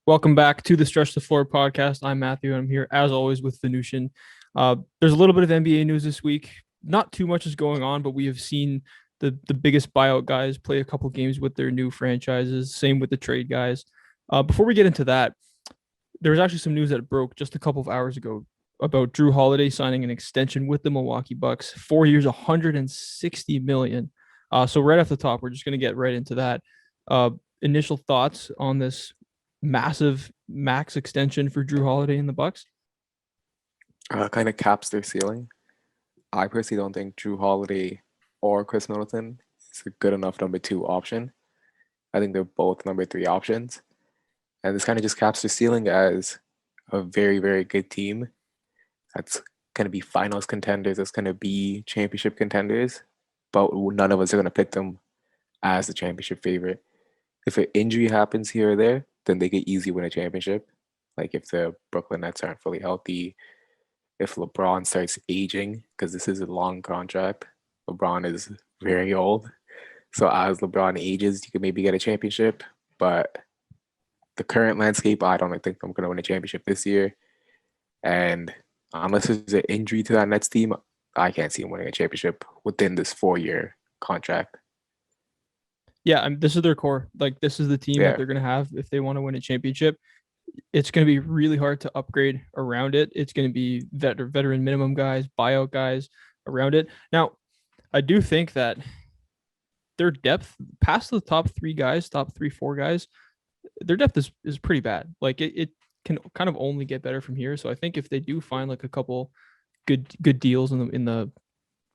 Welcome back to the Stretch the Floor podcast. I'm Matthew, and I'm here as always with Venushan. There's a little bit of NBA news this week. Not too much is going on, but we have seen the biggest buyout guys play a couple games with their new franchises. Same with the trade guys. Before we get into that, there was actually some news that broke just a couple of hours ago about Jrue Holiday signing an extension with the Milwaukee Bucks, 4 years, 160 million. So right off the top, we're just going to get right into that. Initial thoughts on this massive max extension for Jrue Holiday in the Bucks? Kind of caps their ceiling. I personally don't think Jrue Holiday or Chris Middleton is a good enough number two option. I think they're both number three options. And this kind of just caps their ceiling as a very, very good team that's going to be finals contenders, that's going to be championship contenders, but none of us are going to pick them as the championship favorite. If an injury happens here or there, then they could easily win a championship. Like if the Brooklyn Nets aren't fully healthy, if LeBron starts aging, because this is a long contract, LeBron is very old. So as LeBron ages, you could maybe get a championship. But the current landscape, I don't think I'm going to win a championship this year. And unless there's an injury to that Nets team, I can't see him winning a championship within this 4-year contract. Yeah, this is their core. Like this is the team that they're going to have if they want to win a championship. It's going to be really hard to upgrade around it. It's going to be veteran minimum guys, buyout guys around it. Now, I do think that their depth past the top three guys, top 3, 4 guys, their depth is pretty bad. Like it can kind of only get better from here. So I think if they do find like a couple good deals in the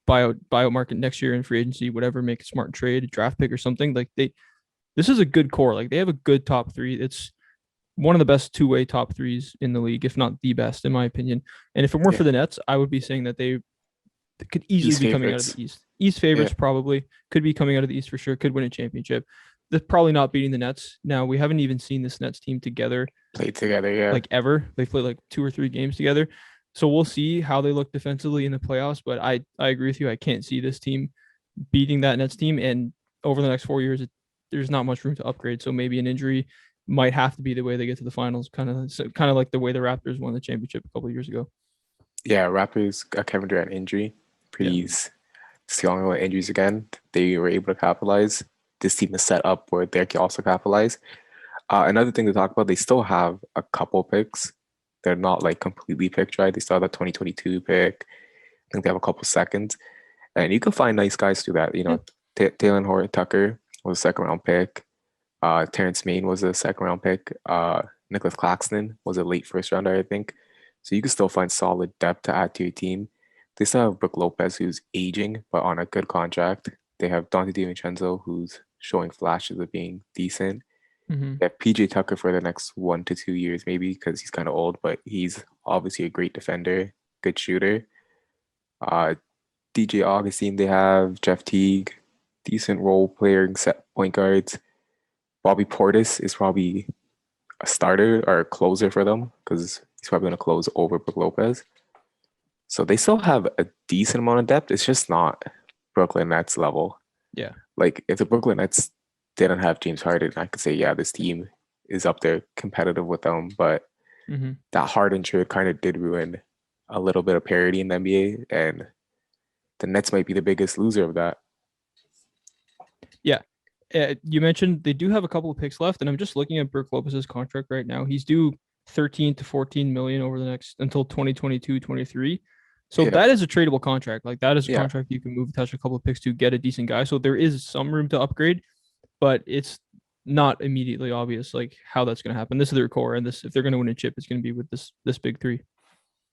buyout market next year in free agency, whatever, make a smart trade, a draft pick or something, like this is a good core. Like they have a good top three. It's one of the best two-way top threes in the league, if not the best, in my opinion. And if it weren't for the Nets, I would be saying that they could easily East be coming out of the East. East favorites probably could be coming out of the East for sure. Could win a championship. They're probably not beating the Nets. Now we haven't even seen this Nets team together Played together, like ever. They've played like 2 or 3 games together. So we'll see how they look defensively in the playoffs. But I agree with you. I can't see this team beating that Nets team. And over the next 4 years, there's not much room to upgrade. So maybe an injury might have to be the way they get to the finals, kind of like the way the Raptors won the championship a couple of years ago. Yeah, Raptors got Kevin Durant injury. Please, it's the only one injuries again. They were able to capitalize. This team is set up where they can also capitalize. Another thing to talk about, they still have a couple picks. They're not like completely picked, right? They still have that 2022 pick. I think they have a couple seconds. And you can find nice guys through that. You know, Taylor Horton-Tucker was a second round pick. Terrence Main was a second round pick. Nicholas Claxton was a late first rounder, I think. So you can still find solid depth to add to your team. They still have Brook Lopez, who's aging, but on a good contract. They have Dante DiVincenzo, who's showing flashes of being decent. Mm-hmm. They have PJ Tucker for the next 1 to 2 years, maybe, because he's kind of old, but he's obviously a great defender, good shooter. DJ Augustine, they have Jeff Teague, decent role player, set point guards. Bobby Portis is probably a starter or a closer for them because he's probably going to close over Brook Lopez. So they still have a decent amount of depth. It's just not Brooklyn Nets level. Yeah. Like if the Brooklyn Nets didn't have James Harden, I could say, yeah, this team is up there competitive with them. But that Harden trade kind of did ruin a little bit of parity in the NBA. And the Nets might be the biggest loser of that. Yeah. You mentioned they do have a couple of picks left, and I'm just looking at Brook Lopez's contract right now. He's due 13 to 14 million over the next until 2022, 23. So that is a tradable contract. Like that is a contract you can move, touch a couple of picks to get a decent guy. So there is some room to upgrade, but it's not immediately obvious like how that's going to happen. This is their core, and this if they're going to win a chip, it's going to be with this big three.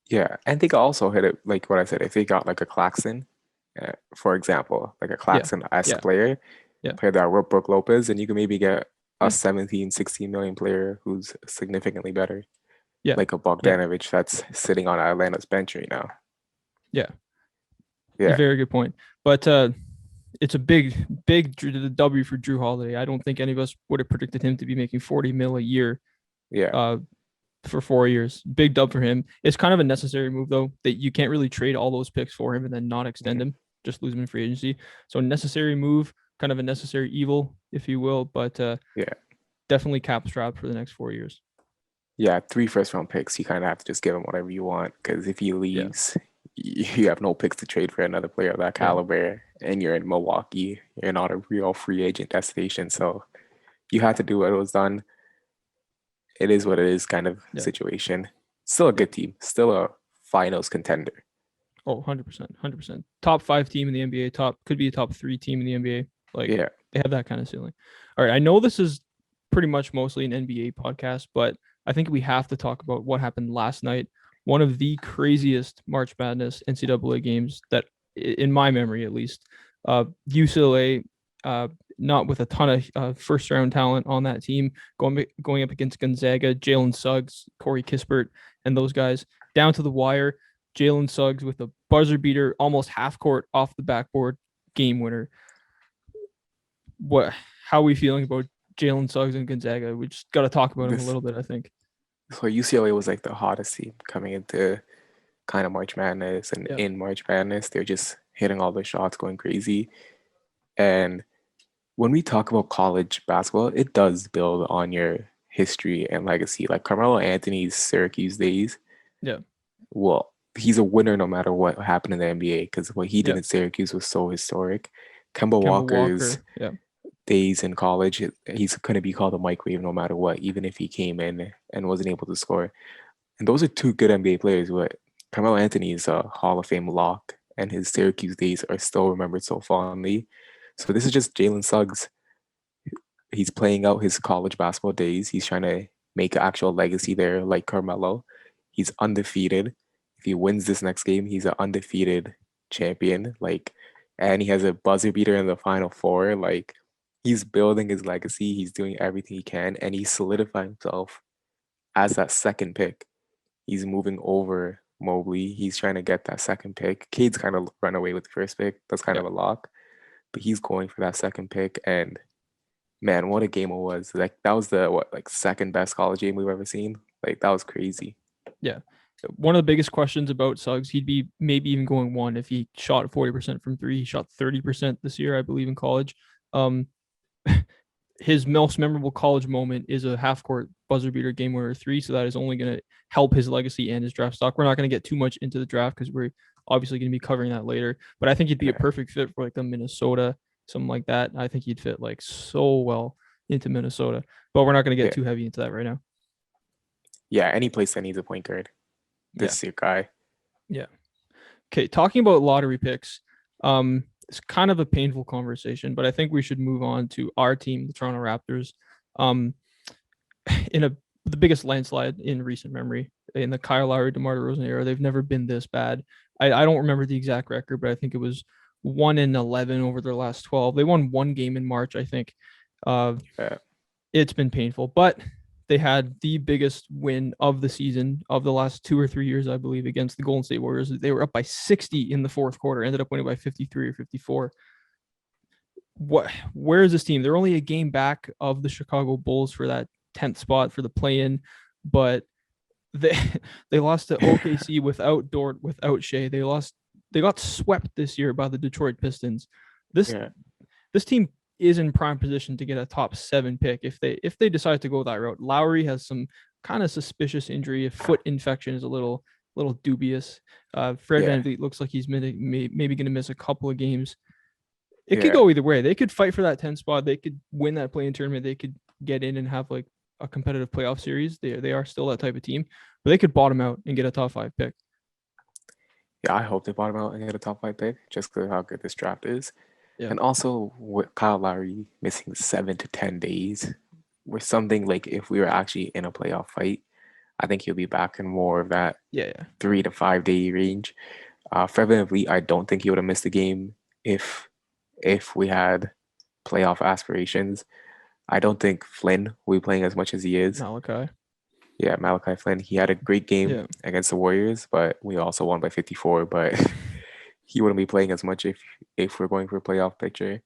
Yeah, and they could also hit it like what I said. If they got like a Claxton, for example, like a Claxton as a player, play that with Brook Lopez, and you can maybe get a 17, 16 million player who's significantly better. Yeah. Like a Bogdanovich that's sitting on Atlanta's bench right now. Yeah. Yeah. Very good point. But it's a big W for Jrue Holiday. I don't think any of us would have predicted him to be making 40 mil a year. Yeah. For 4 years. Big dub for him. It's kind of a necessary move though, that you can't really trade all those picks for him and then not extend him, just lose him in free agency. So necessary move, kind of a necessary evil, if you will, but definitely cap strap for the next 4 years. Yeah, 3 first-round picks. You kind of have to just give him whatever you want because if he Yeah, leaves, you have no picks to trade for another player of that yeah, caliber, and you're in Milwaukee. You're not a real free agent destination, so you had to do what was done. It is what it is kind of yeah, situation. Still a yeah. good team. Still a finals contender. Oh, 100%, 100%. Top 5 team in the NBA, could be a top 3 team in the NBA. Like Yeah. they have that kind of ceiling. All right, I know this is pretty much mostly an NBA podcast, but I think we have to talk about what happened last night. One of the craziest March Madness NCAA games that, in my memory at least, UCLA, uh, not with a ton of first round talent on that team, going up against Gonzaga, Jalen Suggs, Corey Kispert, and those guys down to the wire. Jalen Suggs with a buzzer beater, almost half court off the backboard, game winner. What? How are we feeling about Jalen Suggs and Gonzaga? We just got to talk about him a This little bit, I think. so UCLA was like the hottest team coming into kind of March Madness, and Yeah, in March Madness, they're just hitting all the shots, going crazy. And when we talk about college basketball, it does build on your history and legacy. Like Carmelo Anthony's Syracuse days, yeah, well, he's a winner no matter what happened in the NBA because what he did yeah. in Syracuse was so historic. Kemba Kemba Walker's Walker. Yeah, days in college, he's going to be called a microwave no matter what, even if he came in and wasn't able to score. And those are two good NBA players, but Carmelo Anthony is a Hall of Fame lock, and his Syracuse days are still remembered so fondly. So this is just Jalen Suggs. He's playing out his college basketball days. He's trying to make an actual legacy there, like Carmelo. He's undefeated. If he wins this next game, he's an undefeated champion. Like, and he has a buzzer beater in the final four. Like, he's building his legacy. He's doing everything he can, and he's solidifying himself as that second pick. He's moving over Mobley. He's trying to get that second pick. Cade's kind of run away with the first pick. That's kind yeah, of a lock, but he's going for that second pick. And man, what a game it was! Like that was the what like second best college game we've ever seen. Like that was crazy. yeah. One of the biggest questions about Suggs, he'd be maybe even going one if he shot 40% from three. He shot 30% this year, I believe, in college. Um, his most memorable college moment is a half court buzzer beater game winner three. So that is only going to help his legacy and his draft stock. We're not going to get too much into the draft because we're obviously going to be covering that later. But I think he'd be a Yeah, perfect fit for like the Minnesota, something like that. I think he'd fit like so well into Minnesota. But we're not going to get yeah, too heavy into that right now. yeah. Any place that needs a point guard, Yeah. this is your guy. Yeah. Okay. Talking about lottery picks, it's kind of a painful conversation, but I think we should move on to our team, the Toronto Raptors. Um, in the biggest landslide in recent memory in the Kyle Lowry, DeMar DeRozan era. They've never been this bad. I don't remember the exact record, but I think it was 1-11 over their last 12. They won one game in March, I think. Uh, Yeah, it's been painful, but they had the biggest win of the season of the last 2 or 3 years, I believe, against the Golden State Warriors. They were up by 60 in the fourth quarter, ended up winning by 53 or 54. Where is this team? They're only a game back of the Chicago Bulls for that 10th spot for the play-in, but they they lost to OKC without Dort, without Shea. They got swept this year by the Detroit Pistons. This yeah, this team is in prime position to get a top 7 pick if they decide to go that route. Lowry has some kind of suspicious injury. A foot infection is a little dubious. Fred yeah, VanVleet looks like he's maybe going to miss a couple of games. It could yeah. go either way. They could fight for that 10 spot. They could win that play-in tournament. They could get in and have like a competitive playoff series. They are still that type of team, but they could bottom out and get a top 5 pick. Yeah, I hope they bottom out and get a top 5 pick just because of how good this draft is. Yeah. And also with Kyle Lowry missing 7 to 10 days, with something like if we were actually in a playoff fight, I think he'll be back in more of that Yeah. Yeah. 3 to 5 day range. Fred VanVleet, I don't think he would have missed the game if we had playoff aspirations. I don't think Flynn will be playing as much as he is. Malachi. Yeah, Malachi Flynn, he had a great game Yeah. against the Warriors, but we also won by 54. But he wouldn't be playing as much if we're going for a playoff picture.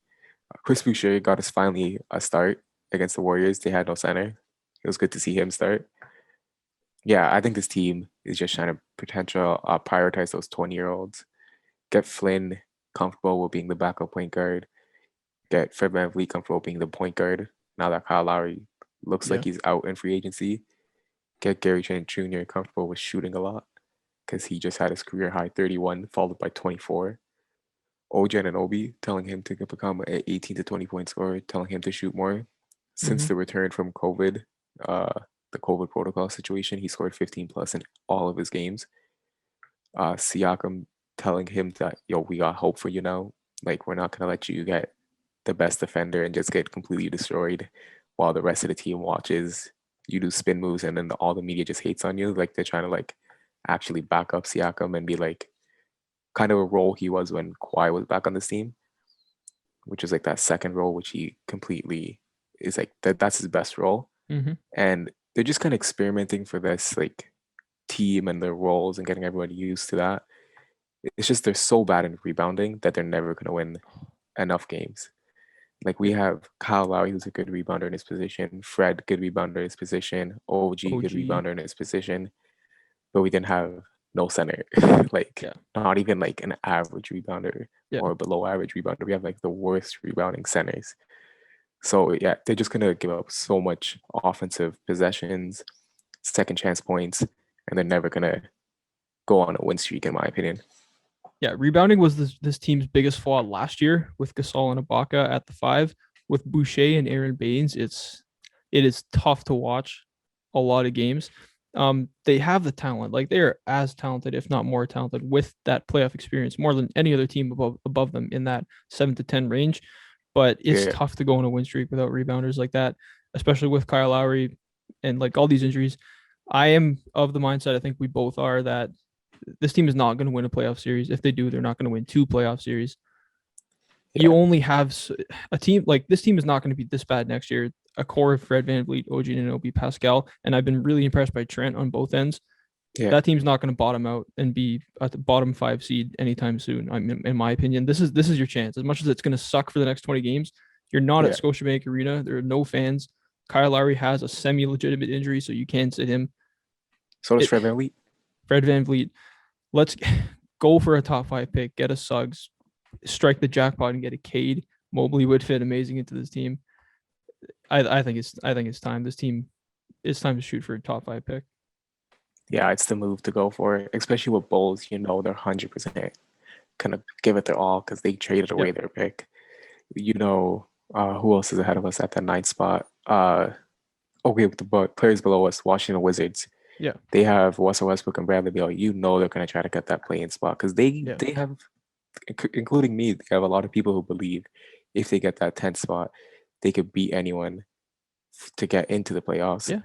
Chris Boucher got us finally a start against the Warriors. They had no center. It was good to see him start. Yeah, I think this team is just trying to prioritize those 20-year-olds, get Flynn comfortable with being the backup point guard, get Fred VanVleet comfortable being the point guard. Now that Kyle Lowry looks Yeah. like he's out in free agency, get Gary Trent Jr. comfortable with shooting a lot because he just had his career high 31, followed by 24. OG Anunoby telling him to become an 18 to 20 point scorer, telling him to shoot more. Since Hmm. the return from COVID, the COVID protocol situation, he scored 15 plus in all of his games. Siakam telling him that, yo, we got hope for you now. Like, we're not going to let you get the best defender and just get completely destroyed while the rest of the team watches you do spin moves and then all the media just hates on you. Like, they're trying to, like, actually back up Siakam and be like, kind of a role he was when Kawhi was back on this team, which is like that second role, which he completely is like, that's his best role. Hmm. And they're just kind of experimenting for this, like, team and their roles and getting everybody used to that. It's just they're so bad in rebounding that they're never going to win enough games. Like we Yeah. have Kyle Lowry, who's a good rebounder in his position. Fred, good rebounder in his position. OG, good OG. rebounder in his position. But we didn't have no center. Like Yeah. not even like an average rebounder Yeah. or below average rebounder. We have like the worst rebounding centers. So yeah, they're just gonna give up so much offensive possessions, second chance points, and they're never gonna go on a win streak, in my opinion. Yeah, rebounding was this team's biggest flaw last year with Gasol and Ibaka at the five. With Boucher and Aaron Baines, it is tough to watch a lot of games. They have the talent, like they are as talented, if not more talented, with that playoff experience, more than any other team above them in that 7 to 10 range. But it's Yeah, tough to go on a win streak without rebounders like that, especially with Kyle Lowry and like all these injuries. I am of the mindset, I think we both are, that this team is not going to win a playoff series. If they do, they're not going to win 2 playoff series. yeah. You only have a team like this team is not going to be this bad next year. A core of Fred VanVleet, OG Anunoby, Pascal, and I've been really impressed by Trent on both ends. Yeah. That team's not going to bottom out and be at the bottom 5 seed anytime soon. In my opinion, this is your chance. As much as it's going to suck for the next 20 games, you're not at Yeah. Scotiabank Arena. There are no fans. Kyle Lowry has a semi-legitimate injury, so you can sit him. So does It, Fred VanVleet. Fred VanVleet, let's go for a top 5 pick, get a Suggs, strike the jackpot and get a Cade. Mobley would fit amazing into this team. I think it's time. This team, it's time to shoot for a top 5 pick. Yeah, it's the move to go for it, especially with Bulls. You know, they're 100% gonna give it their all because they traded away Yep. their pick. You know, who else is ahead of us at that ninth spot? Okay, with the players below us, Washington Wizards. Yeah. They have Russell Westbrook and Bradley Beal. You know they're gonna try to get that play-in spot because Yeah. they have, including me, they have a lot of people who believe if they get that 10th spot, they could beat anyone to get into the playoffs. Yeah.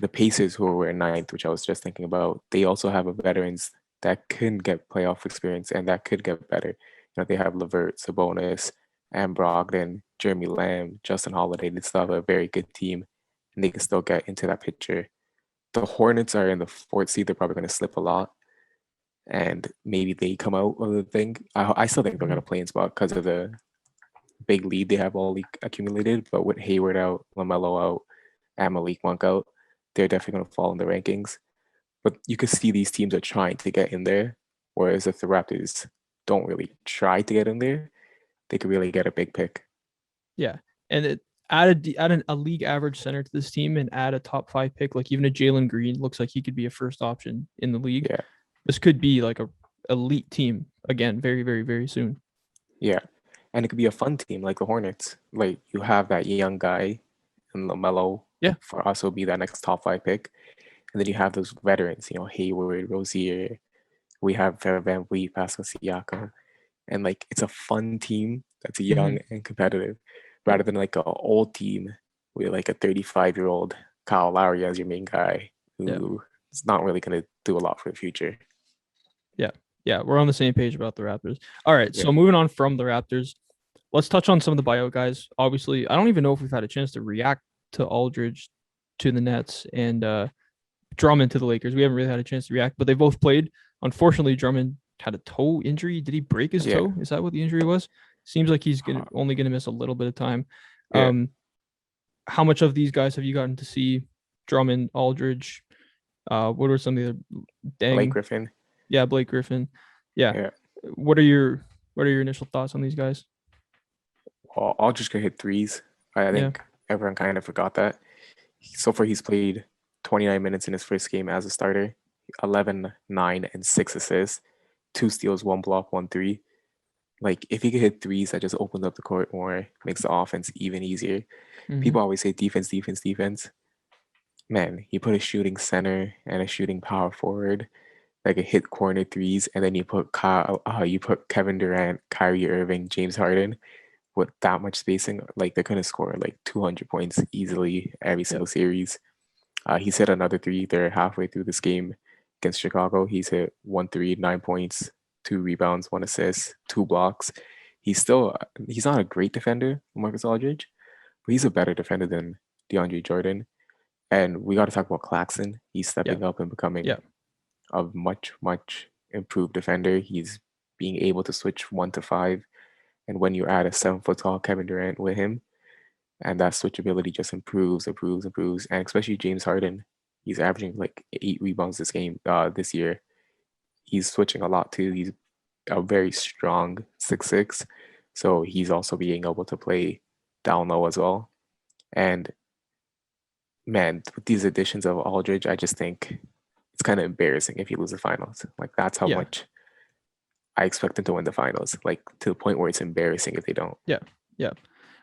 The Pacers, who were in ninth, which I was just thinking about, they also have a veterans that can get playoff experience and that could get better. You know, they have Levert, Sabonis, and Brogdon, Jeremy Lamb, Justin Holiday. They still have a very good team, and they can still get into that picture. The Hornets are in the fourth seed. They're probably going to slip a lot, and maybe they come out of the thing. I still think they're going to play in spot because of the big lead they have all accumulated. But with Hayward out, LaMelo out, and Malik Monk out, they're definitely going to fall in the rankings. But you can see these teams are trying to get in there, whereas if the Raptors don't really try to get in there, they could really get a big pick. Yeah. And add a league average center to this team and add a top 5 pick, like even a Jalen Green looks like he could be a first option in the league. Yeah. This could be like a elite team again, very, very, very soon. Yeah. And it could be a fun team like the Hornets. Like you have that young guy and LaMelo Yeah. for us will be that next top 5 pick. And then you have those veterans, you know, Hayward, Rozier. We have Van Vliet, Pascal Siakam. And like it's a fun team that's young and competitive Yeah. rather than like an old team with like a 35-year-old Kyle Lowry as your main guy Yeah. who is not really going to do a lot for the future. Yeah. Yeah. We're on the same page about the Raptors. All right. Yeah. So moving on from the Raptors, let's touch on some of the buyout guys. Obviously, I don't even know if we've had a chance to react to Aldridge to the Nets and Drummond to the Lakers. We haven't really had a chance to react, but they both played. Unfortunately, Drummond had a toe injury. Did he break his Yeah. toe? Is that what the injury was? Seems like he's only gonna miss a little bit of time. Yeah. How much of these guys have you gotten to see? Drummond, Aldridge. What are some of the other Blake Griffin. Yeah, Blake Griffin. Yeah. Yeah. What are your initial thoughts on these guys? Well, Aldridge could hit threes. I think everyone kind of forgot that. So far, he's played 29 minutes in his first game as a starter, 11, 9, and 6 assists, 2 steals, 1 block, 1 3. Like, if he could hit threes, that just opens up the court more, makes the offense even easier. People always say defense, defense, defense. Man, he put a shooting center and a shooting power forward, like a hit corner threes, and then you put Kevin Durant, Kyrie Irving, James Harden with that much spacing. Like, they're gonna score like 200 points easily every single series. He's hit another three there halfway through this game against Chicago. He's hit 1 3, 9 points, 2 rebounds, 1 assist, 2 blocks. He's not a great defender, LaMarcus Aldridge, but he's a better defender than DeAndre Jordan. And we got to talk about Claxton. He's stepping up and becoming a much, much improved defender. He's being able to switch 1 to 5. And when you add a 7 foot tall Kevin Durant with him, and that switchability just improves. And especially James Harden, he's averaging like 8 rebounds this year. He's switching a lot too. He's a very strong 6'6", so he's also being able to play down low as well. And man, with these additions of Aldridge, I just think it's kind of embarrassing if you lose the finals. Like, that's how much I expect them to win the finals. Like, to the point where it's embarrassing if they don't. Yeah.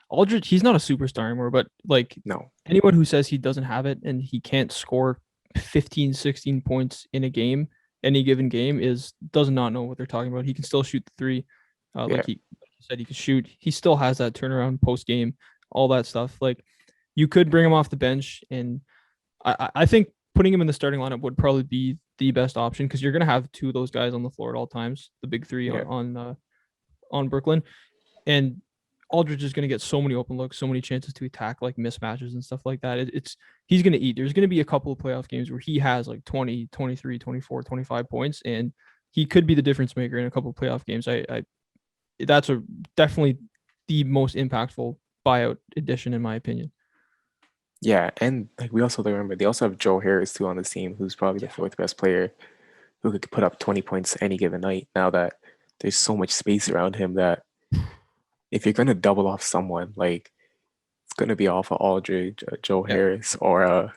Aldridge, he's not a superstar anymore, but like, no, anyone who says he doesn't have it and he can't score 15, 16 points in a game, any given game, does not know what they're talking about. He can still shoot the three. Like you said, he can shoot. He still has that turnaround post game, all that stuff. Like, you could bring him off the bench, and I think putting him in the starting lineup would probably be the best option, because you're going to have 2 of those guys on the floor at all times, the big 3 on Brooklyn. And Aldridge is going to get so many open looks, so many chances to attack like mismatches and stuff like that. He's going to eat. There's going to be a couple of playoff games where he has like 20, 23, 24, 25 points, and he could be the difference maker in a couple of playoff games. That's definitely the most impactful buyout addition, in my opinion. Yeah, and like, we also remember they also have Joe Harris too on the team, who's probably the 4th best player, who could put up 20 points any given night. Now that there's so much space around him, that if you're gonna double off someone, like, it's gonna be off of Aldridge, Joe Harris, or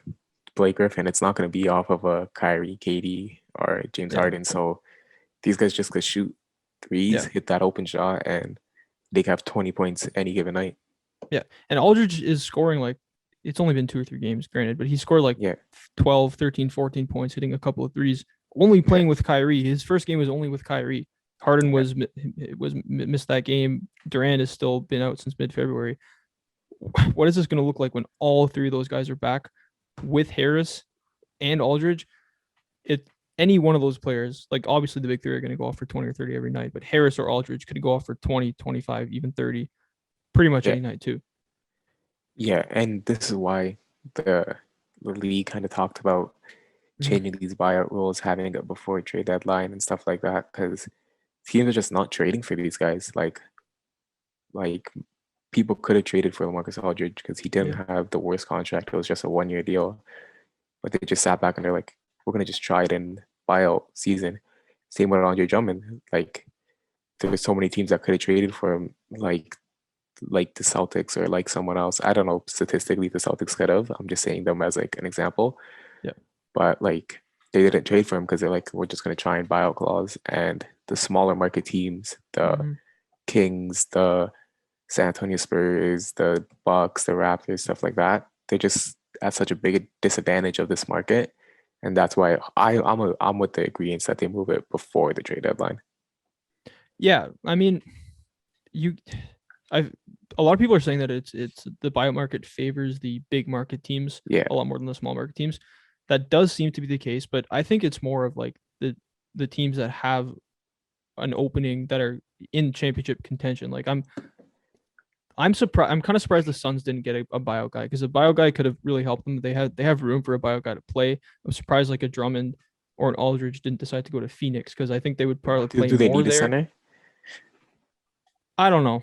Blake Griffin. It's not gonna be off of a Kyrie, KD, or James Harden. So these guys just could shoot threes, hit that open shot, and they could have 20 points any given night. Yeah, and Aldridge is scoring like, it's only been 2 or 3 games, granted, but he scored like 12, 13, 14 points, hitting a couple of threes, only playing with Kyrie. His first game was only with Kyrie. Harden missed that game. Durant has still been out since mid-February. What is this going to look like when all 3 of those guys are back with Harris and Aldridge? Any one of those players, like, obviously the big 3 are going to go off for 20 or 30 every night, but Harris or Aldridge could go off for 20, 25, even 30, pretty much any night too. Yeah, and this is why the league kind of talked about changing these buyout rules, having it before trade deadline and stuff like that, because teams are just not trading for these guys. Like people could have traded for LaMarcus Aldridge because he didn't have the worst contract. It was just a 1-year deal, but they just sat back and they're like, we're gonna just try it in buyout season. Same with Andre Drummond. Like, there were so many teams that could have traded for him, like the Celtics or like someone else. I don't know statistically the Celtics could have. I'm just saying them as like an example. Yeah. But like, they didn't trade for him because they're like, we're just gonna try and buyout clause. And the smaller market teams, the Kings, the San Antonio Spurs, the Bucks, the Raptors, stuff like that, they're just at such a big disadvantage of this market. And that's why I'm with the agreement that they move it before the trade deadline. Yeah, I mean, a lot of people are saying that it's the buyout market favors the big market teams a lot more than the small market teams. That does seem to be the case, but I think it's more of like the teams that have an opening that are in championship contention. Like, I'm surprised. I'm kind of surprised the Suns didn't get a buyout guy, because a buyout guy could have really helped them. They have room for a buyout guy to play. I'm surprised like a Drummond or an Aldridge didn't decide to go to Phoenix, because I think they would probably play do they more need there. A center? I don't know.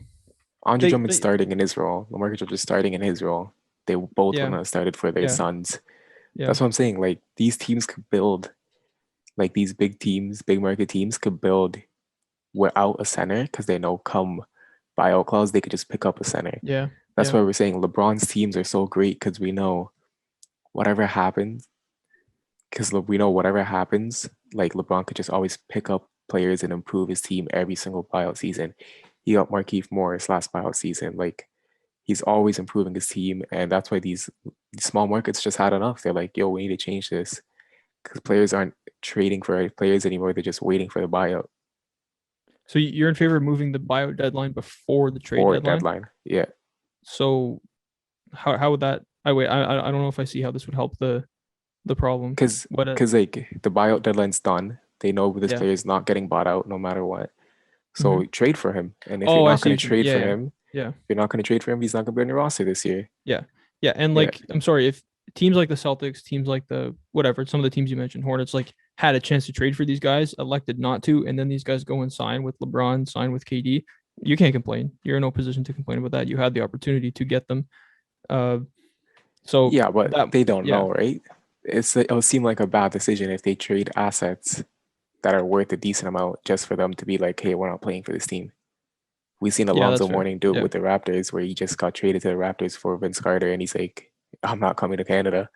Andre Drummond's starting in his role. LaMarcus Aldridge is starting in his role. They both want to started for their Suns. Yeah. That's what I'm saying. Like, these teams could build, like, these big teams, big market teams could build without a center, because they know come buyout clause they could just pick up a center. That's why we're saying LeBron's teams are so great, because we know whatever happens, because we know whatever happens, like LeBron could just always pick up players and improve his team every single buyout season. He got Markieff Morris last buyout season. Like he's always improving his team, and that's why these small markets just had enough. They're like, yo, we need to change this because players aren't trading for players anymore. They're just waiting for the buyout So you're in favor of moving the buyout deadline before the trade or deadline? deadline. Yeah, So how would that? I don't know if I see how this would help the problem. because What like the buyout deadline's done. They know this yeah. player is not getting bought out no matter what. So Mm-hmm. trade for him. And if you're Oh, I not see going to what you mean. trade Yeah, for yeah, him, yeah, he's not going to be on your roster this year. yeah, yeah. And Yeah, like, I'm sorry if teams like the Celtics, teams like the whatever, some of the teams you mentioned, Hornets, like had a chance to trade for these guys, elected not to, and then these guys go and sign with LeBron, sign with KD. You can't complain. You're in no position to complain about that. You had the opportunity to get them. Uh, so yeah, but that, they don't yeah, know, right? It'll seem like a bad decision if they trade assets that are worth a decent amount just for them to be like, hey, we're not playing for this team. We've seen yeah, that's Alonzo fair. Mourning do it Yeah, with the Raptors, where he just got traded to the Raptors for Vince Carter, and he's like, I'm not coming to Canada,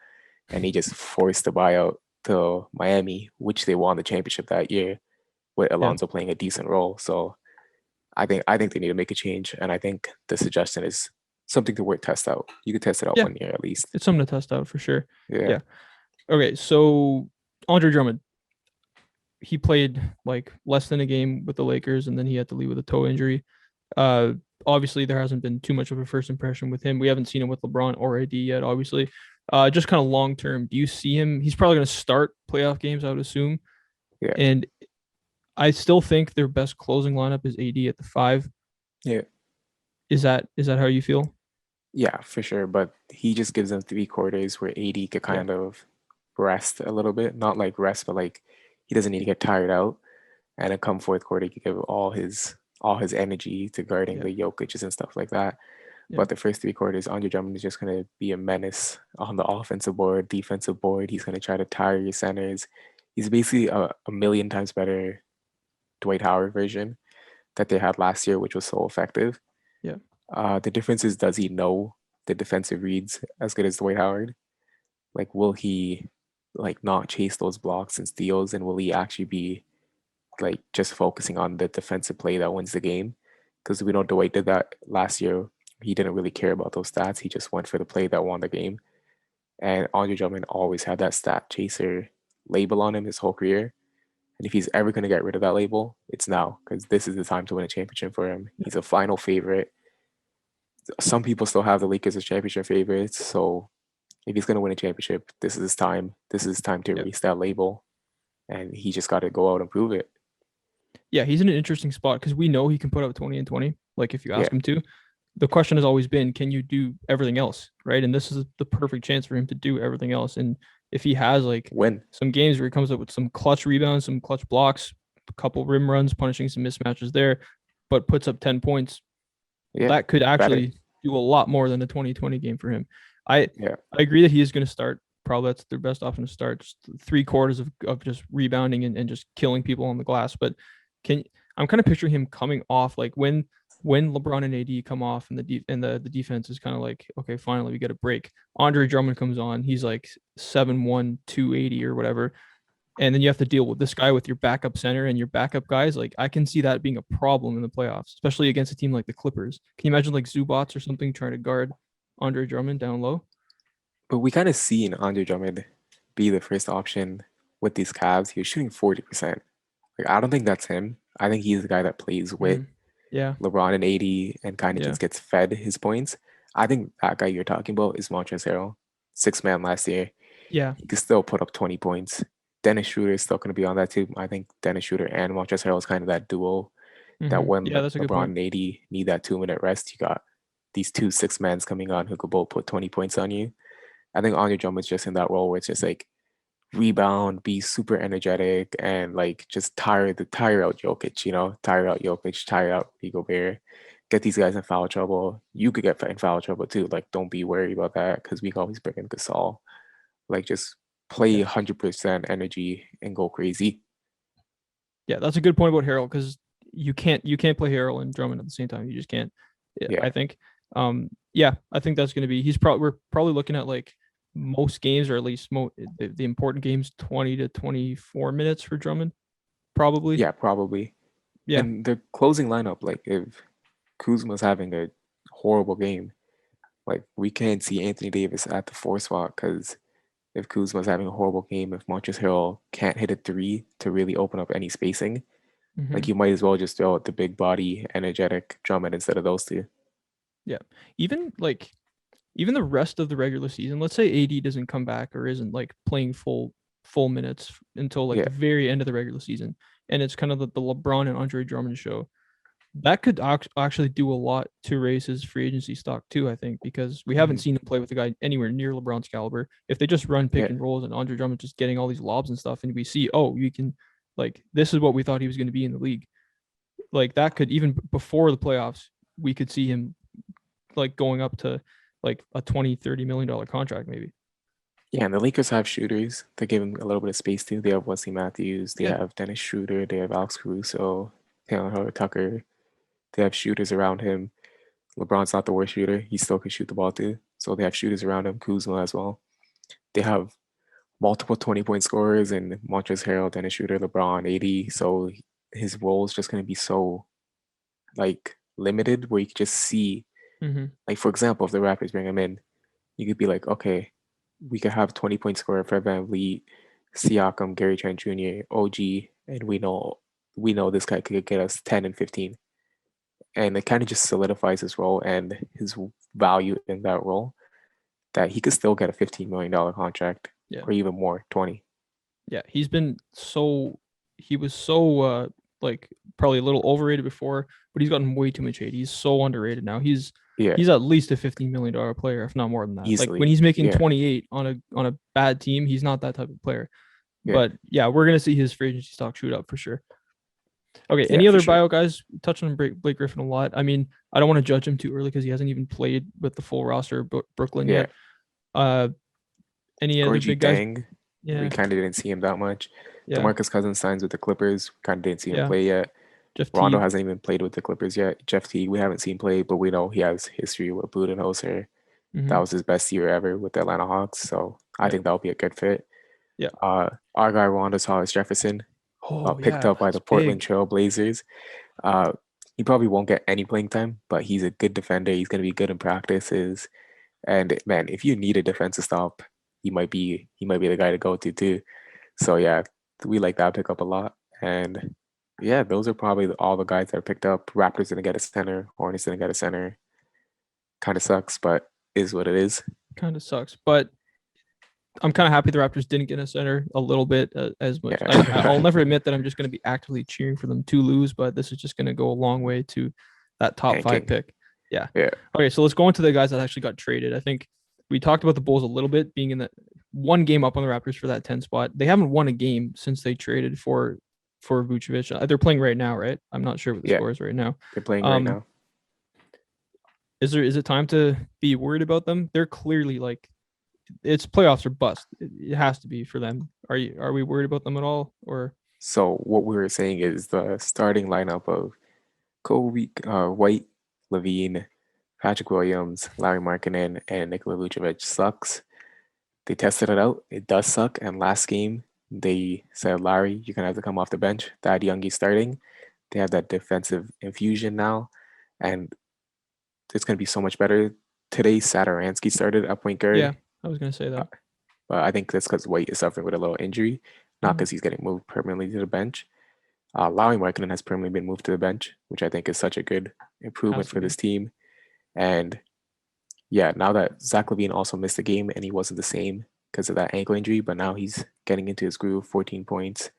and he just forced the buyout to Miami, which they won the championship that year with yeah, Alonzo playing a decent role. So I think they need to make a change, and I think the suggestion is something to work test out. You could test it out yeah. 1 year at least. It's something to test out for sure. Yeah, Yeah. Okay, so Andre Drummond, he played like less than a game with the Lakers, and then he had to leave with a toe injury. Uh, Obviously, there hasn't been too much of a first impression with him. We haven't seen him with LeBron or AD yet, obviously. Just kind of long term, do you see him? He's probably going to start playoff games, I would assume. yeah, And I still think their best closing lineup is AD at the 5. yeah, Is that how you feel? yeah, for sure. But he just gives them 3 quarters where AD could Yeah, kind of rest a little bit, not like rest, but like he doesn't need to get tired out. And then come fourth quarter, he could give all his energy to guarding yeah, the Jokic's and stuff like that. yeah, But the first 3 quarters, Andre Drummond is just going to be a menace on the offensive board, defensive board. He's going to try to tire your centers. He's basically a million times better Dwight Howard version that they had last year, which was so effective. yeah, The difference is, does he know the defensive reads as good as Dwight Howard? Like, will he like not chase those blocks and steals, and will he actually be like just focusing on the defensive play that wins the game? Because we know Dwight did that last year. He didn't really care about those stats. He just went for the play that won the game. And Andre Drummond always had that stat chaser label on him his whole career. And if he's ever going to get rid of that label, it's now, because this is the time to win a championship for him. yeah, He's a final favorite. Some people still have the Lakers as championship favorites. So if he's going to win a championship, this is his time. This is his time to yeah. erase that label. And he just got to go out and prove it. Yeah, he's in an interesting spot because we know he can put up 20 and 20, like if you Yeah. ask him to. The question has always been, can you do everything else? Right. And this is the perfect chance for him to do everything else. And if he has like Win. some games where he comes up with some clutch rebounds, some clutch blocks, a couple rim runs, punishing some mismatches there, but puts up 10 points, Yeah. that could Better. actually do a lot more than a 2020 game for him. I Yeah. I agree that he is going to start. Probably that's their best option to start. Just 3 quarters of just rebounding and just killing people on the glass. But can I'm kind of picturing him coming off like when LeBron and AD come off and the defense is kind of like, okay, finally we get a break. Andre Drummond comes on, he's like 7'1", 280 or whatever. And then you have to deal with this guy with your backup center and your backup guys. Like I can see that being a problem in the playoffs, especially against a team like the Clippers. Can you imagine like Zubats or something trying to guard Andre Drummond down low? But we kind of seen Andre Drummond be the first option with these Cavs. He was shooting 40%. Like, I don't think that's him. I think he's the guy that plays with Yeah, LeBron and AD and kind of yeah, just gets fed his points. I think that guy you're talking about is Montrezl Harrell, 6 man last year. yeah. He could still put up 20 points. Dennis Schroeder is still going to be on that team. I think Dennis Schroeder and Montrezl Harrell is kind of that duo that when Yeah, that's a good LeBron point. and AD need that 2 minute rest, you got these two 6 mans coming on who could both put 20 points on you. I think Andre Drummond's just in that role where it's just like rebound, be super energetic, and like just tire out Jokic, tire out Jokic, tire out Gobert, get these guys in foul trouble. You could get in foul trouble too. Like, don't be worried about that because we can always bring in Gasol. Like, just play Yeah, 100% energy and go crazy. yeah, that's a good point about Harrell because you can't play Harrell and Drummond at the same time. You just can't. Yeah, Yeah, I think. Yeah, I think that's going to be. We're probably looking at like most games, or at least the important games, 20 to 24 minutes for Drummond, probably. Yeah, probably. Yeah. And the closing lineup, like if Kuzma's having a horrible game, like we can't see Anthony Davis at the 4 spot because if Kuzma's having a horrible game, if Montrezl Harrell can't hit a 3 to really open up any spacing, Mm-hmm. like you might as well just throw out the big body, energetic Drummond instead of those two. Yeah. Even the rest of the regular season, let's say AD doesn't come back or isn't like playing full minutes until like Yeah. the very end of the regular season, and it's kind of the LeBron and Andre Drummond show. That could actually do a lot to raise his free agency stock too, I think, because we haven't seen him play with a guy anywhere near LeBron's caliber. If they just run pick Yeah. and rolls and Andre Drummond just getting all these lobs and stuff, and we see, oh, you can, like, this is what we thought he was going to be in the league. Like that could, even before the playoffs, we could see him like going up to like a 20-30 million dollar contract maybe. Yeah, and the Lakers have shooters. They give him a little bit of space too. They have Wesley Matthews. They have Dennis Schroeder. They have Alex Caruso, Taylor Horton Tucker. They have shooters around him. LeBron's not the worst shooter. He still can shoot the ball too. So they have shooters around him. Kuzma as well. They have multiple 20-point scorers and Montrezl Harrell, Dennis Schroeder, LeBron, AD. So his role is just going to be so like limited where you could just see, like for example, if the Raptors bring him in, you could be like, okay, we could have 20-point scorer Fred VanVleet, Siakam, Gary Trent Jr., OG, and we know this guy could get us 10 and 15. And it kind of just solidifies his role and his value in that role, that he could still get a $15 million contract or even more, 20. Yeah, he was so like probably a little overrated before, but he's gotten way too much hate. He's so underrated now. He's at least a $15 million player, if not more than that. Easily. Like when he's making 28 on a bad team, he's not that type of player. Yeah. But yeah, we're gonna see his free agency stock shoot up for sure. Okay, any other buyout guys? Touched on Blake Griffin a lot. I mean, I don't want to judge him too early because he hasn't even played with the full roster of Brooklyn yet. Any other big guys? Yeah, we kind of didn't see him that much. Yeah. DeMarcus Cousins signs with the Clippers. Kind of didn't see him play yet. Rondo hasn't even played with the Clippers yet. Jeff Teague, we haven't seen play, but we know he has history with Budenholzer. That was his best year ever with the Atlanta Hawks, so I think that'll be a good fit. Yeah. Our guy Rondo Hollis Jefferson, picked up by the Portland Trail Blazers. He probably won't get any playing time, but he's a good defender. He's going to be good in practices. And man, if you need a defensive stop, he might be the guy to go to too. So yeah, we like that pickup a lot. And yeah, those are probably all the guys that are picked up. Raptors didn't get a center. Hornets didn't get a center. Kind of sucks, but is what it is. Kind of sucks, but I'm kind of happy the Raptors didn't get a center a little bit as much. Yeah. I'll never admit that I'm just going to be actively cheering for them to lose, but this is just going to go a long way to that top 5 pick. Yeah. Okay, so let's go into the guys that actually got traded. I think we talked about the Bulls a little bit, being in that one game up on the Raptors for that 10 spot. They haven't won a game since they traded for Vucevic. They're playing right now, right? I'm not sure what the score is right now. They're playing right now. Is it time to be worried about them? They're clearly like, it's playoffs or bust. It has to be for them. Are we worried about them at all? Or so what we were saying is the starting lineup of Kobe, White, Levine, Patrick Williams, Larry Markkinen, and Nikola Vucevic sucks. They tested it out. It does suck. And last game, they said, Larry, you're going to have to come off the bench. Thad Youngie's starting. They have that defensive infusion now. And it's going to be so much better. Today, Satoransky started at point guard. Yeah, I was going to say that. But I think that's because White is suffering with a little injury, not because he's getting moved permanently to the bench. Larry Markkinen has permanently been moved to the bench, which I think is such a good improvement for this team. And yeah, now that Zach LaVine also missed the game and he wasn't the same because of that ankle injury, but now he's getting into his groove, 14 points.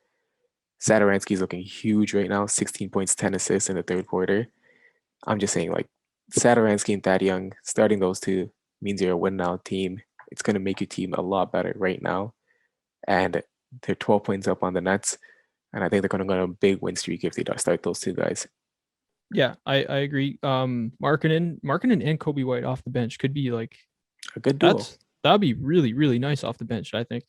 Satoransky's looking huge right now, 16 points, 10 assists in the third quarter. I'm just saying, like, Satoransky and Thad Young, starting those two means you're a win-now team. It's going to make your team a lot better right now. And they're 12 points up on the Nets. And I think they're going to go on a big win streak if they start those two guys. Yeah, I agree. Markkinen and Kobe White off the bench could be like a good duo. That'd be really, really nice off the bench, I think.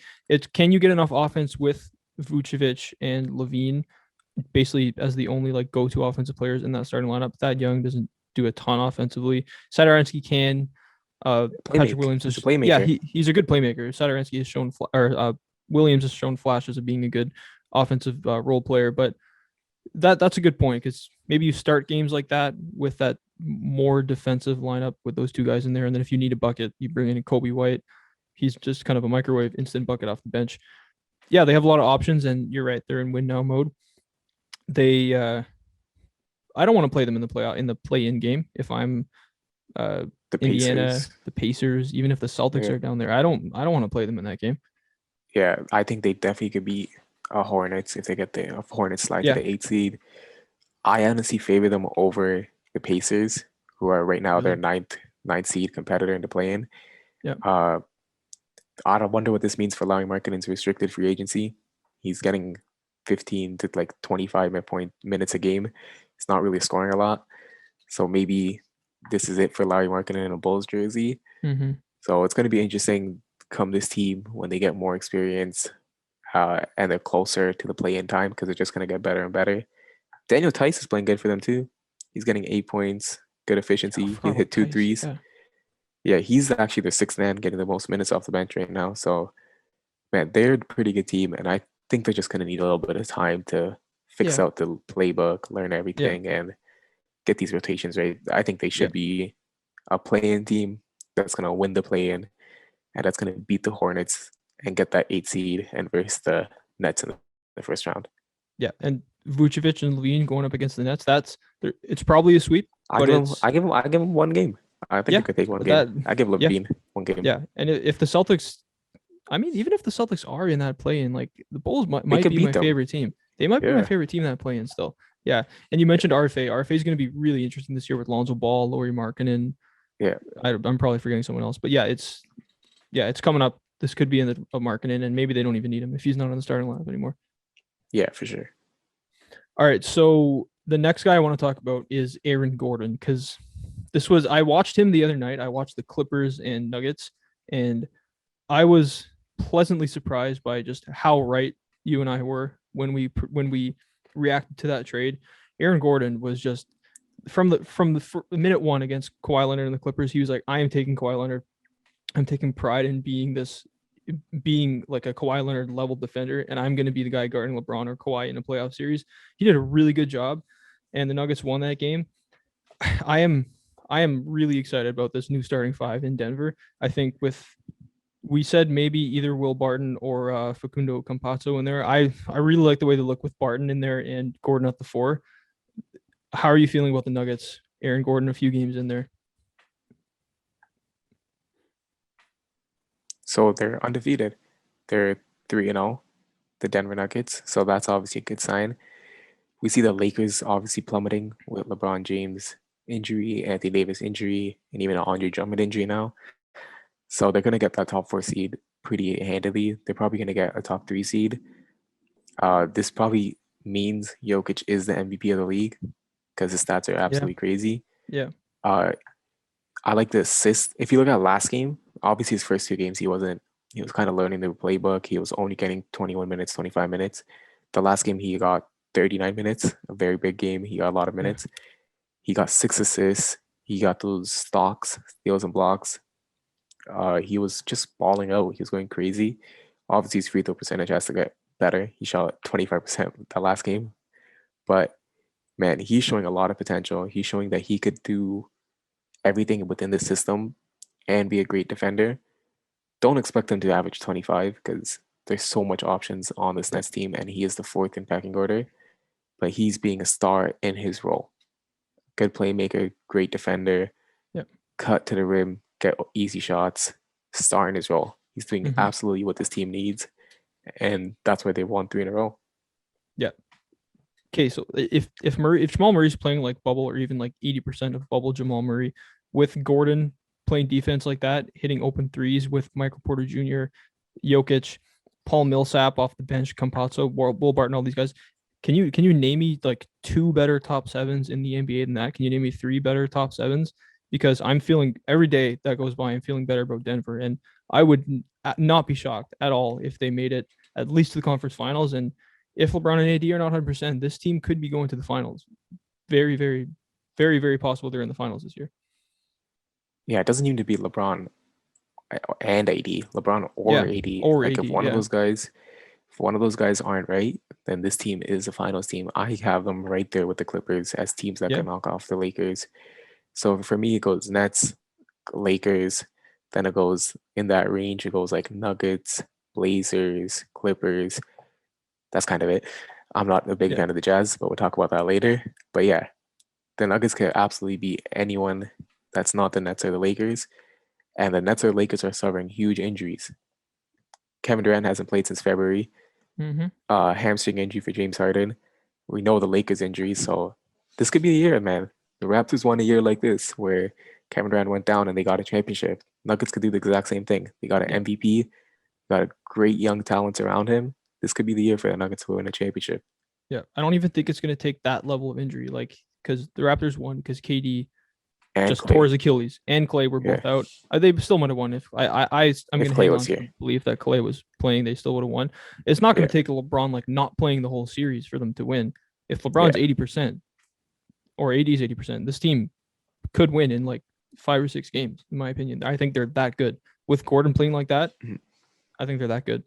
Can you get enough offense with Vucevic and Levine basically as the only like go-to offensive players in that starting lineup? Thad Young doesn't do a ton offensively. Satoransky can. Patrick Williams He's a is playmaker. he's a good playmaker. Satoransky has shown Williams has shown flashes of being a good offensive role player, but that's a good point because maybe you start games like that with that more defensive lineup with those two guys in there, and then if you need a bucket, you bring in Kobe White. He's just kind of a microwave instant bucket off the bench. Yeah, they have a lot of options, and you're right, they're in win now mode. They I don't want to play them in the play-in game if I'm The Indiana, Pacers. the Pacers, even if the Celtics Yeah. are down there. I don't want to play them in that game. Yeah, I think they definitely could beat Hornets if they get the Hornets slide Yeah. to the 8th seed. I honestly favor them over the Pacers, who are right now their Really? ninth seed competitor in the play-in. Yeah. I don't wonder what this means for Larry Markkanen's restricted free agency. He's getting 15 to like 25 minutes a game. He's not really scoring a lot. So maybe this is it for Larry Markkinen in a Bulls jersey. Mm-hmm. So it's going to be interesting come this team when they get more experience and they're closer to the play-in time because they're just going to get better and better. Daniel Tice is playing good for them too. He's getting 8 points, good efficiency. He hit 2 threes. Yeah, he's actually the sixth man getting the most minutes off the bench right now. So, man, they're a pretty good team, and I think they're just going to need a little bit of time to fix out the playbook, learn everything, and get these rotations right. I think they should be a play-in team that's going to win the play-in, and that's going to beat the Hornets and get that 8 seed and verse the Nets in the first round. Yeah, and Vucevic and Levine going up against the Nets. It's probably a sweep. I give him one game. I think they could take one game. I give Levine one game. Yeah, and if the Celtics, I mean, even if the Celtics are in that play-in, like the Bulls might be my favorite team. They might be my favorite team in that play-in still. Yeah, and you mentioned RFA. RFA is going to be really interesting this year with Lonzo Ball, Lauri Markkanen. Yeah, I'm probably forgetting someone else, but it's coming up. This could be in the Markkanen, and maybe they don't even need him if he's not on the starting lineup anymore. Yeah, for sure. All right, so the next guy I want to talk about is Aaron Gordon because I watched him the other night. I watched the Clippers and Nuggets, and I was pleasantly surprised by just how right you and I were when we reacted to that trade. Aaron Gordon was just from the minute one against Kawhi Leonard and the Clippers. He was like, I am taking Kawhi Leonard. I'm taking pride in being like a Kawhi Leonard level defender, and I'm going to be the guy guarding LeBron or Kawhi in a playoff series. He did a really good job, and the Nuggets won that game. I am really excited about this new starting five in Denver. I think we said maybe either Will Barton or Facundo Campazzo in there. I really like the way they look with Barton in there and Gordon at the 4. How are you feeling about the Nuggets? Aaron Gordon, a few games in there. So they're undefeated. They're 3-0, the Denver Nuggets. So that's obviously a good sign. We see the Lakers obviously plummeting with LeBron James injury, Anthony Davis injury, and even an Andre Drummond injury now. So they're going to get that top 4 seed pretty handily. They're probably going to get a top 3 seed. This probably means Jokic is the MVP of the league because his stats are absolutely crazy. Yeah. I like the assist. If you look at last game, obviously his first 2 games, he was kind of learning the playbook. He was only getting 21 minutes, 25 minutes. The last game he got 39 minutes, a very big game. He got a lot of minutes. Yeah. He got 6 assists. He got those steals and blocks. He was just balling out. He was going crazy. Obviously his free throw percentage has to get better. He shot 25% that last game. But man, he's showing a lot of potential. He's showing that he could do everything within the system and be a great defender. Don't expect him to average 25 because there's so much options on this Nets team, and he is the 4th in pecking order. But he's being a star in his role. Good playmaker, great defender, cut to the rim, get easy shots, star in his role. He's doing absolutely what this team needs, and that's why they won 3 in a row. Yeah. Okay, so if Jamal Murray's playing like bubble or even like 80% of bubble Jamal Murray with Gordon playing defense like that, hitting open threes with Michael Porter Jr., Jokic, Paul Millsap off the bench, Campazzo, Will Barton, all these guys. Can you name me like 2 better top 7s in the NBA than that? Can you name me 3 better top 7s? Because I'm feeling every day that goes by, I'm feeling better about Denver, and I would not be shocked at all if they made it at least to the conference finals. And if LeBron and AD are not 100%, this team could be going to the finals. Very, very, very, very possible they're in the finals this year. Yeah, it doesn't need to be LeBron and AD, LeBron or AD. Or Like AD. if one of Yeah. those guys, if one of those guys aren't right, then this team is a finals team. I have them right there with the Clippers as teams that Yeah. can knock off the Lakers. So for me, it goes Nets, Lakers, then it goes in that range. It goes like Nuggets, Blazers, Clippers. That's kind of it. I'm not a big Yeah. fan of the Jazz, but we'll talk about that later. But yeah, the Nuggets could absolutely beat anyone that's not the Nets or the Lakers. And the Nets or Lakers are suffering huge injuries. Kevin Durant hasn't played since February. Mm-hmm. Hamstring injury for James Harden. We know the Lakers injuries, so this could be the year, man. The Raptors won a year like this where Kevin Durant went down and they got a championship. Nuggets could do the exact same thing. They got an Yeah. MVP, got a great young talents around him. This could be the year for the Nuggets to win a championship. Yeah. I don't even think it's going to take that level of injury. Like, because the Raptors won because KD And just tore Clay, his Achilles and Clay were yeah, both out. They still might have won if I'm if going to Clay hang was on to here, the belief that Clay was playing. They still would have won. It's not going yeah, to take LeBron like not playing the whole series for them to win. If yeah, LeBron's 80% or AD's 80%, this team could win in like 5 or 6 games, in my opinion. I think they're that good. With Gordon playing like that, Mhm. I think they're that good.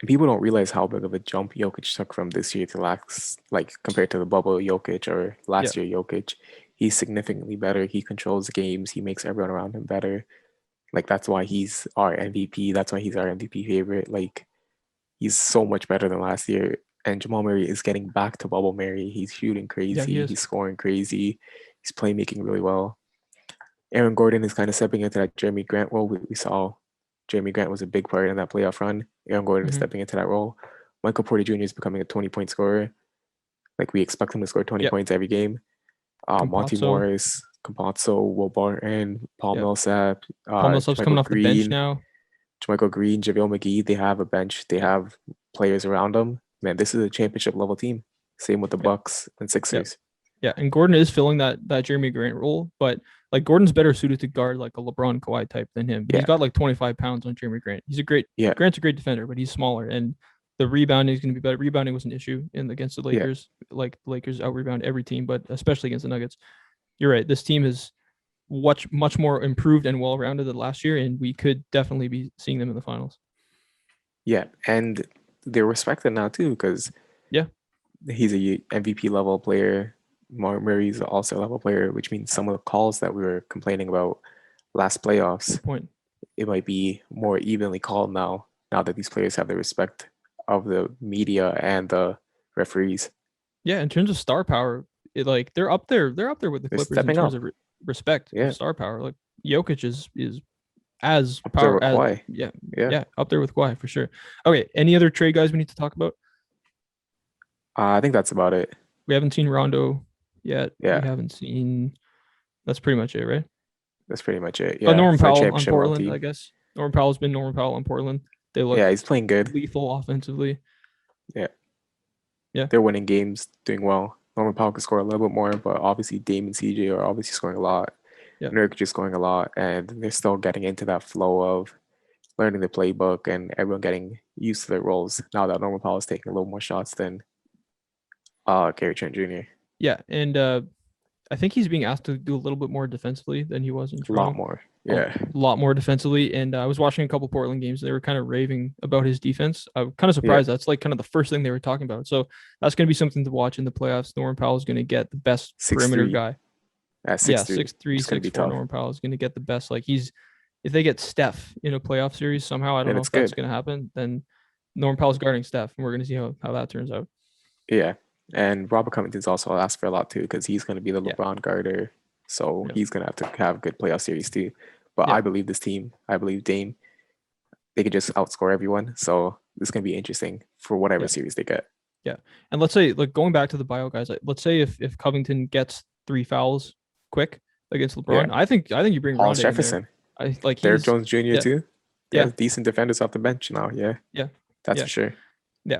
And people don't realize how big of a jump Jokic took from this year to last, like compared to the bubble Jokic or Yeah. last year Jokic. He's significantly better. He controls the games. He makes everyone around him better. Like that's why he's our MVP. That's why he's our MVP favorite. Like he's so much better than last year. And Jamal Murray is getting back to bubble Murray. He's shooting Yeah, he crazy. is. He's scoring crazy. He's playmaking really well. Aaron Gordon is kind of stepping into that Jeremy Grant role. We saw Jeremy Grant was a big part in that playoff run. Aaron Gordon is Mm-hmm. stepping into that role. Michael Porter Jr. is becoming a 20-point scorer. Like we expect him to score 20 Yep. points every game. Monty Campazzo. Morris, Campazzo, Will Barton, Paul Yep. Millsap, Paul Millsap's coming JaMychal off the bench Green, now. JaMychal Green, JaVale McGee. They have a bench. They Yep. have players around them. Man, this is a championship level team. Same with the Yep. Bucks and Yep. Sixers. Yeah, and Gordon is filling that Jeremy Grant role, but like Gordon's better suited to guard like a LeBron Kawhi type than him. He's Yeah, got like 25 pounds on Jeremy Grant. yeah, Grant's a great defender, but he's smaller, and the rebounding is going to be better. Rebounding was an issue against the yeah, Lakers. Like the Lakers out rebound every team, but especially against the Nuggets. You're right. This team is much more improved and well rounded than last year, and we could definitely be seeing them in the finals. yeah. And they're respected now too because Yeah, he's a MVP level player. Murray's an all-star level player, which means some of the calls that we were complaining about last playoffs, good point. it might be more evenly called now. Now that these players have the respect of the media and the referees, Yeah, in terms of star power, like they're up there. They're up there with the they're Clippers in stepping terms up. of respect of Yeah, star power. Like Jokic is as up there power with as Kawhi. yeah, Yeah, yeah, up there with Kawhi for sure. Okay, any other trade guys we need to talk about? I think that's about it. We haven't seen Rondo yet. We Yeah, haven't seen. That's pretty much it, right? that's pretty much it. But Yeah, Norman for a Powell on championship level Portland, I team. guess. Norman Powell's been Norman Powell on Portland. They look Yeah, he's playing good. lethal offensively. Yeah, Yeah, they're winning games, doing well. Norman Powell could score a little bit more, but obviously Dame and CJ are obviously scoring a lot. yeah, Nurkic is scoring a lot, and they're still getting into that flow of learning the playbook and everyone getting used to their roles now that Norman Powell is taking a little more shots than Gary Trent Jr. yeah. And I think he's being asked to do a little bit more defensively than he was in A lot Toronto. more. A Yeah. lot more defensively. And I was watching a couple Portland games. They were kind of raving about his defense. I'm kind of Yeah. surprised. That's like kind of the first thing they were talking about. So that's going to be something to watch in the playoffs. Norman Powell is going to get the best perimeter 6'3". guy. At Yeah, 6'3". 6'3", It's going to be 6'4". tough. Norman Powell is going to get the best. Like if they get Steph in a playoff series somehow, I don't Then know it's if that's good. going to happen. Then Norman Powell's guarding Steph, and we're going to see how that turns out. Yeah. And Robert Covington's also asked for a lot too because he's going to be the Yeah, LeBron guarder. So yeah, he's going to have a good playoff series too. But yeah, I believe this team, I believe Dame, they could just outscore everyone. So this is going to be interesting for whatever yeah, series they get. yeah. And let's say, like going back to the bio guys, like, let's say if Covington gets 3 fouls quick against Yeah. LeBron, I think you bring Hollis Rondé in there. Jefferson, I like Derrick he's Jones Jr. yeah, too. They yeah, have decent defenders off the bench now. Yeah. yeah, That's yeah, for sure. yeah.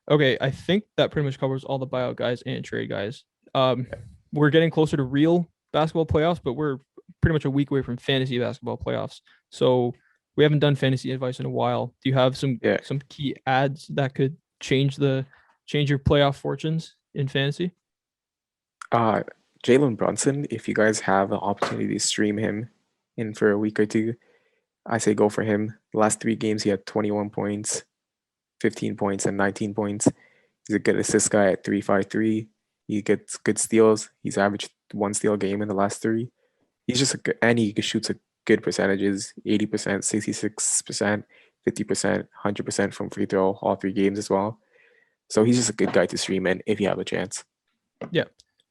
Okay, I think that pretty much covers all the buyout guys and trade guys. Um, we're getting closer to real basketball playoffs, but we're pretty much a week away from fantasy basketball playoffs. So we haven't done fantasy advice in a while. Do you have some Yeah. key ads that could change your playoff fortunes in fantasy? Jalen Brunson, if you guys have an opportunity to stream him in for a week or two, I say go for him. The last 3 games, he had 21 points, 15 points, and 19 points. He's a good assist guy at 3.53. He gets good steals. He's averaged 1 steal a game in the last 3. He's just and he shoots a good percentages, 80%, 66%, 50%, 100% from free throw, all 3 games as well. So he's just a good guy to stream in if you have a chance. Yeah.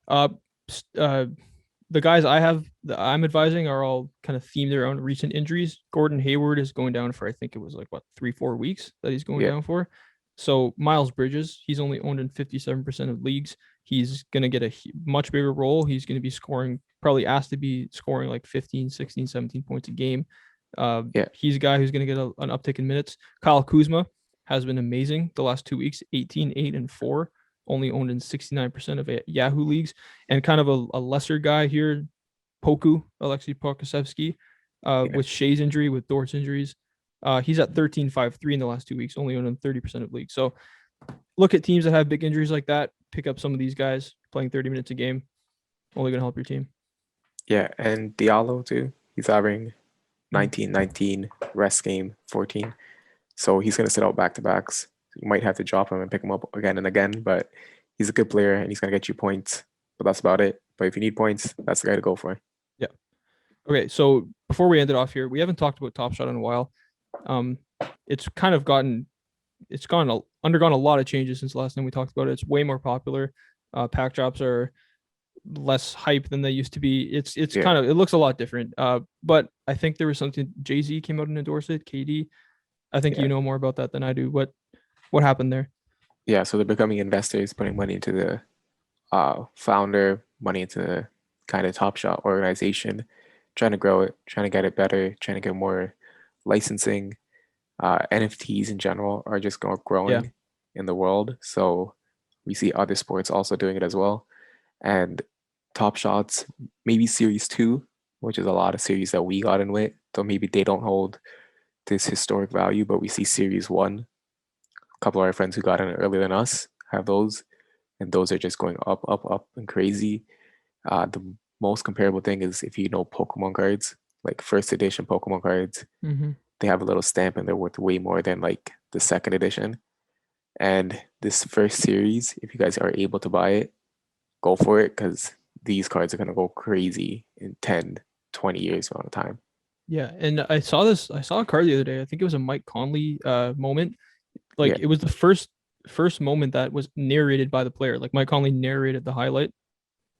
The guys I'm advising are all kind of themed around recent injuries. Gordon Hayward is going down for, I think it was like 3-4 weeks that he's going down for. So Miles Bridges, he's only owned in 57% of leagues. He's going to get a much bigger role. He's going to be scoring, probably asked to be scoring like 15, 16, 17 points a game. He's a guy who's going to get an uptick in minutes. Kyle Kuzma has been amazing the last 2 weeks, 18, 8, and 4. Only owned in 69% of Yahoo leagues. And kind of a lesser guy here, Alexei Pokusevsky, with Shea's injury, with Dort's injuries. He's at 13.53 in the last 2 weeks, only owned in 30% of leagues. So look at teams that have big injuries like that. Pick up some of these guys playing 30 minutes a game. Only going to help your team. Yeah, and Diallo too. He's averaging 19, 19, rest game 14. So he's going to sit out back-to-backs. You might have to drop him and pick him up again and again, but he's a good player and he's going to get you points. But that's about it. But if you need points, that's the guy to go for. Yeah. Okay, so before we end it off here, we haven't talked about Top Shot in a while. It's kind of undergone a lot of changes since the last time we talked about it. It's way more popular. Pack drops are less hype than they used to be. It's kind of, it looks a lot different. But I think there was something, Jay-Z came out and endorsed it, KD. I think you know more about that than I do. What happened there? Yeah, so they're becoming investors, putting money into the founder, money into the kind of Top Shot organization, trying to grow it, trying to get it better, trying to get more licensing. NFTs in general are just growing in the world. So we see other sports also doing it as well. And Top Shots, maybe Series 2, which is a lot of series that we got in with, so maybe they don't hold this historic value, but we see Series 1. A couple of our friends who got in earlier than us have those, and those are just going up, up, up and crazy. The most comparable thing is if you know Pokemon cards, like first edition Pokemon cards, they have a little stamp and they're worth way more than like the second edition. And this first series, if you guys are able to buy it, go for it, because these cards are going to go crazy in 10, 20 years amount of time. Yeah, and I saw a card the other day. I think it was a Mike Conley moment. Like it was the first moment that was narrated by the player. Like Mike Conley narrated the highlight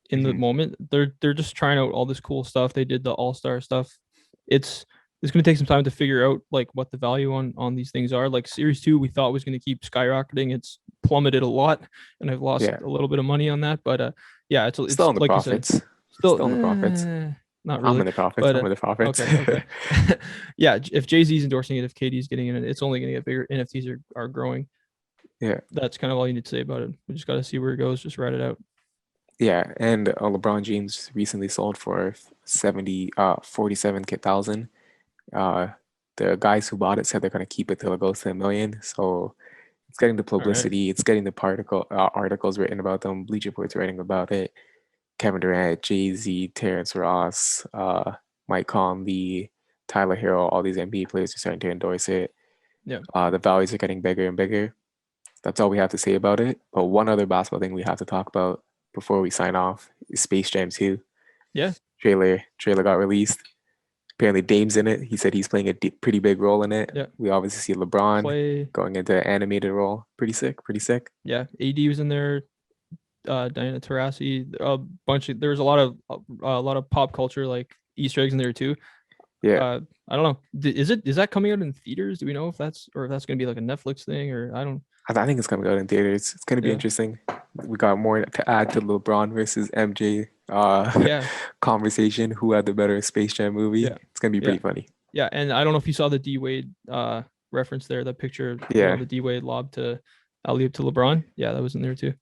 in the moment. They're just trying out all this cool stuff. They did the all-star stuff. It's going to take some time to figure out like what the value on these things are. Like Series 2 we thought was going to keep skyrocketing. It's plummeted a lot, and I've lost a little bit of money on that, but it's still in the like profits. You said, still in the profits. Not really. I'm in the profits. I'm in the profits. Okay. Yeah, if Jay-Z's endorsing it, if KD's getting in it, it's only going to get bigger. NFTs are growing. Yeah. That's kind of all you need to say about it. We just got to see where it goes. Just ride it out. Yeah, and LeBron James recently sold for 47,000. The guys who bought it said they're going to keep it till it goes to $1 million. So it's getting the publicity. Right. It's getting the articles written about them. Bleacher Report's writing about it. Kevin Durant, Jay-Z, Terrence Ross, Mike Conley, Tyler Hero, all these NBA players are starting to endorse it. Yeah. The values are getting bigger and bigger. That's all we have to say about it. But one other basketball thing we have to talk about before we sign off is Space Jam 2. Yeah. Trailer got released. Apparently Dame's in it. He said he's playing a pretty big role in it. Yeah. We obviously see LeBron going into an animated role. Pretty sick. Yeah. AD was in there. Diana Taurasi, there was a lot of pop culture like Easter eggs in there too. Yeah. I don't know. Is that coming out in theaters? Do we know if that's going to be like a Netflix thing, or I think it's coming out in theaters. It's going to be interesting. We got more to add to LeBron versus MJ conversation. Who had the better Space Jam movie? Yeah. It's going to be pretty funny. Yeah, and I don't know if you saw the D Wade reference there. That picture, the D Wade lob to alley-oop to LeBron. Yeah, that was in there too.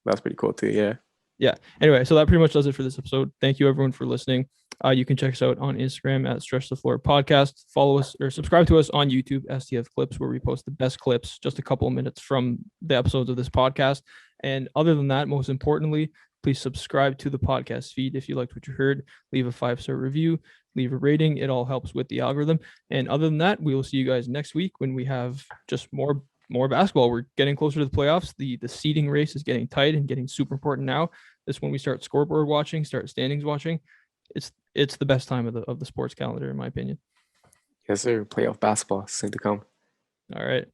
That's pretty cool too. Yeah. Yeah. Anyway, so that pretty much does it for this episode. Thank you everyone for listening. You can check us out on Instagram at Stretch the Floor Podcast. Follow us or subscribe to us on YouTube, STF Clips, where we post the best clips, just a couple of minutes from the episodes of this podcast. And other than that, most importantly, Please subscribe to the podcast feed if you liked what you heard. Leave a 5-star review, leave a rating. It all helps with the algorithm. And other than that, we will see you guys next week when we have just more basketball. We're getting closer to the playoffs. The seeding race is getting tight and getting super important now. This is when we start scoreboard watching, start standings watching. It's the best time of the sports calendar, in my opinion. Yes, sir. Playoff basketball soon to come. All right.